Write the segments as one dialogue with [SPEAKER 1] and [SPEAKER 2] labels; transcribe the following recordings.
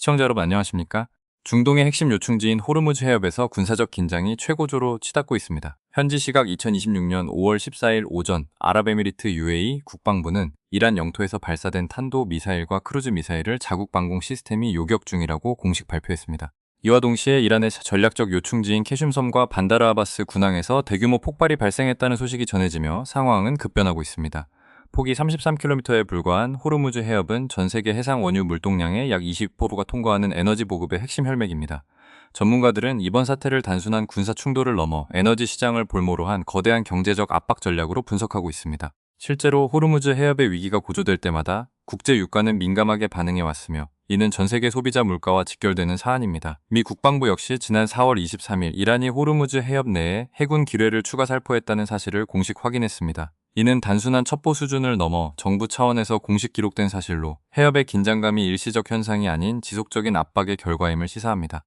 [SPEAKER 1] 시청자 여러분 안녕하십니까? 중동의 핵심 요충지인 호르무즈 해협에서 군사적 긴장이 최고조로 치닫고 있습니다. 현지 시각 2026년 5월 14일 오전 아랍에미리트 UAE 국방부는 이란 영토에서 발사된 탄도 미사일과 크루즈 미사일을 자국 방공 시스템이 요격 중이라고 공식 발표했습니다. 이와 동시에 이란의 전략적 요충지인 캐슘섬과 반다르 아바스 군항에서 대규모 폭발이 발생했다는 소식이 전해지며 상황은 급변하고 있습니다. 폭이 33km에 불과한 호르무즈 해협은 전 세계 해상 원유 물동량의 약 20%가 통과하는 에너지 보급의 핵심 혈맥입니다. 전문가들은 이번 사태를 단순한 군사 충돌을 넘어 에너지 시장을 볼모로 한 거대한 경제적 압박 전략으로 분석하고 있습니다. 실제로 호르무즈 해협의 위기가 고조될 때마다 국제 유가는 민감하게 반응해 왔으며 이는 전 세계 소비자 물가와 직결되는 사안입니다. 미 국방부 역시 지난 4월 23일 이란이 호르무즈 해협 내에 해군 기뢰를 추가 살포했다는 사실을 공식 확인했습니다. 이는 단순한 첩보 수준을 넘어 정부 차원에서 공식 기록된 사실로 해협의 긴장감이 일시적 현상이 아닌 지속적인 압박의 결과임을 시사합니다.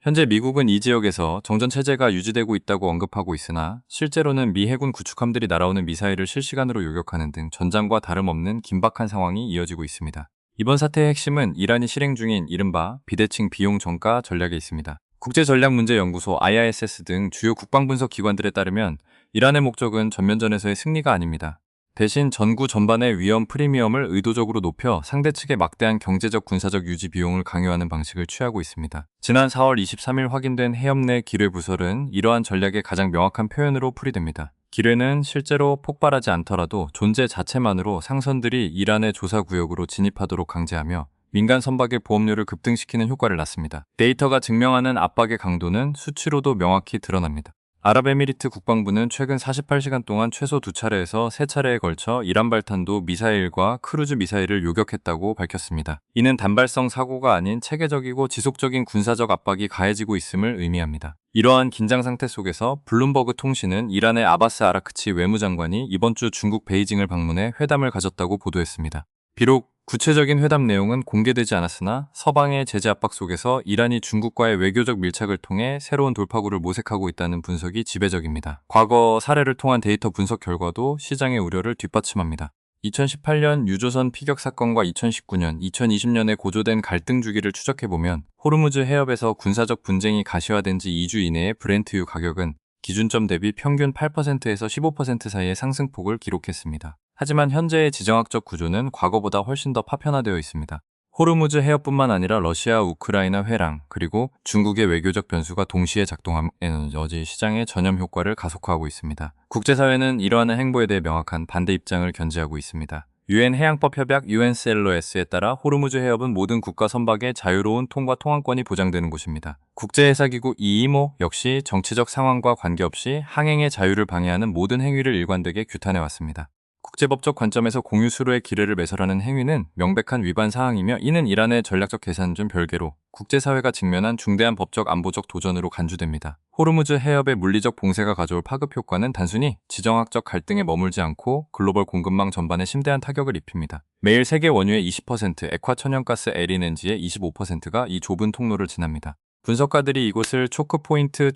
[SPEAKER 1] 현재 미국은 이 지역에서 정전체제가 유지되고 있다고 언급하고 있으나 실제로는 미 해군 구축함들이 날아오는 미사일을 실시간으로 요격하는 등 전장과 다름없는 긴박한 상황이 이어지고 있습니다. 이번 사태의 핵심은 이란이 실행 중인 이른바 비대칭 비용 전가 전략에 있습니다. 국제전략문제연구소 IISS 등 주요 국방분석 기관들에 따르면 이란의 목적은 전면전에서의 승리가 아닙니다. 대신 전구 전반의 위험 프리미엄을 의도적으로 높여 상대 측의 막대한 경제적 군사적 유지 비용을 강요하는 방식을 취하고 있습니다. 지난 4월 23일 확인된 해협 내 기뢰 부설은 이러한 전략의 가장 명확한 표현으로 풀이됩니다. 기뢰는 실제로 폭발하지 않더라도 존재 자체만으로 상선들이 이란의 조사 구역으로 진입하도록 강제하며 민간 선박의 보험료를 급등시키는 효과를 낳습니다. 데이터가 증명하는 압박의 강도는 수치로도 명확히 드러납니다. 아랍에미리트 국방부는 최근 48시간 동안 최소 2차례에서 3차례에 걸쳐 이란 발탄도 미사일과 크루즈 미사일을 요격했다고 밝혔습니다. 이는 단발성 사고가 아닌 체계적이고 지속적인 군사적 압박이 가해지고 있음을 의미합니다. 이러한 긴장 상태 속에서 블룸버그 통신은 이란의 아바스 아라크치 외무장관이 이번 주 중국 베이징을 방문해 회담을 가졌다고 보도했습니다. 비록 구체적인 회담 내용은 공개되지 않았으나 서방의 제재 압박 속에서 이란이 중국과의 외교적 밀착을 통해 새로운 돌파구를 모색하고 있다는 분석이 지배적입니다. 과거 사례를 통한 데이터 분석 결과도 시장의 우려를 뒷받침합니다. 2018년 유조선 피격 사건과 2019년, 2020년에 고조된 갈등 주기를 추적해보면 호르무즈 해협에서 군사적 분쟁이 가시화된 지 2주 이내의 브렌트유 가격은 기준점 대비 평균 8%에서 15% 사이의 상승폭을 기록했습니다. 하지만 현재의 지정학적 구조는 과거보다 훨씬 더 파편화되어 있습니다. 호르무즈 해협뿐만 아니라 러시아, 우크라이나 회랑, 그리고 중국의 외교적 변수가 동시에 작동하며 에너지 시장의 전염 효과를 가속화하고 있습니다. 국제사회는 이러한 행보에 대해 명확한 반대 입장을 견지하고 있습니다. 유엔 해양법 협약 UNCLOS에 따라 호르무즈 해협은 모든 국가 선박의 자유로운 통과 통항권이 보장되는 곳입니다. 국제해사기구 IMO 역시 정치적 상황과 관계없이 항행의 자유를 방해하는 모든 행위를 일관되게 규탄해왔습니다. 국제법적 관점에서 공유 수로의 기뢰를 매설하는 행위는 명백한 위반 사항이며 이는 이란의 전략적 계산 중 별개로 국제사회가 직면한 중대한 법적 안보적 도전으로 간주됩니다. 호르무즈 해협의 물리적 봉쇄가 가져올 파급 효과는 단순히 지정학적 갈등에 머물지 않고 글로벌 공급망 전반에 심대한 타격을 입힙니다. 매일 세계 원유의 20%, 액화 천연가스 LNG의 25%가 이 좁은 통로를 지납니다. 분석가들이 이곳을 초크포인트,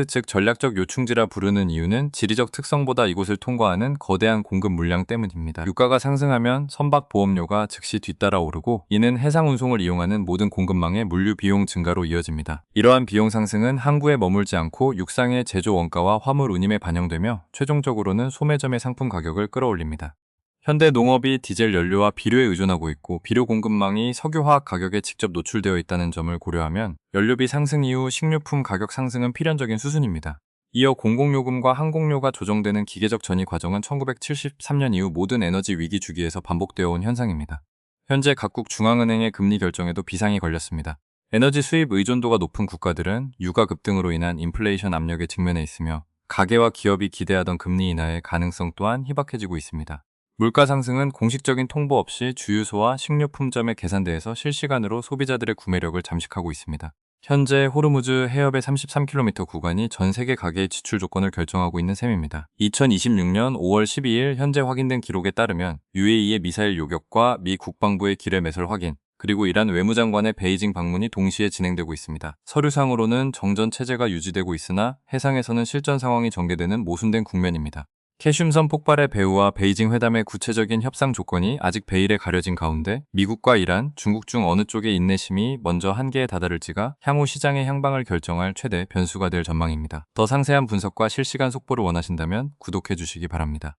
[SPEAKER 1] 즉 전략적 요충지라 부르는 이유는 지리적 특성보다 이곳을 통과하는 거대한 공급 물량 때문입니다. 유가가 상승하면 선박 보험료가 즉시 뒤따라 오르고 이는 해상 운송을 이용하는 모든 공급망의 물류 비용 증가로 이어집니다. 이러한 비용 상승은 항구에 머물지 않고 육상의 제조 원가와 화물 운임에 반영되며 최종적으로는 소매점의 상품 가격을 끌어올립니다. 현대 농업이 디젤 연료와 비료에 의존하고 있고 비료 공급망이 석유화학 가격에 직접 노출되어 있다는 점을 고려하면 연료비 상승 이후 식료품 가격 상승은 필연적인 수순입니다. 이어 공공요금과 항공료가 조정되는 기계적 전이 과정은 1973년 이후 모든 에너지 위기 주기에서 반복되어 온 현상입니다. 현재 각국 중앙은행의 금리 결정에도 비상이 걸렸습니다. 에너지 수입 의존도가 높은 국가들은 유가 급등으로 인한 인플레이션 압력에 직면해 있으며 가계와 기업이 기대하던 금리 인하의 가능성 또한 희박해지고 있습니다. 물가 상승은 공식적인 통보 없이 주유소와 식료품점의 계산대에서 실시간으로 소비자들의 구매력을 잠식하고 있습니다. 현재 호르무즈 해협의 33km 구간이 전 세계 가계의 지출 조건을 결정하고 있는 셈입니다. 2026년 5월 12일 현재 확인된 기록에 따르면 UAE의 미사일 요격과 미 국방부의 기뢰 매설 확인, 그리고 이란 외무장관의 베이징 방문이 동시에 진행되고 있습니다. 서류상으로는 정전 체제가 유지되고 있으나 해상에서는 실전 상황이 전개되는 모순된 국면입니다. 캐슘선 폭발의 배후와 베이징 회담의 구체적인 협상 조건이 아직 베일에 가려진 가운데 미국과 이란, 중국 중 어느 쪽의 인내심이 먼저 한계에 다다를지가 향후 시장의 향방을 결정할 최대 변수가 될 전망입니다. 더 상세한 분석과 실시간 속보를 원하신다면 구독해 주시기 바랍니다.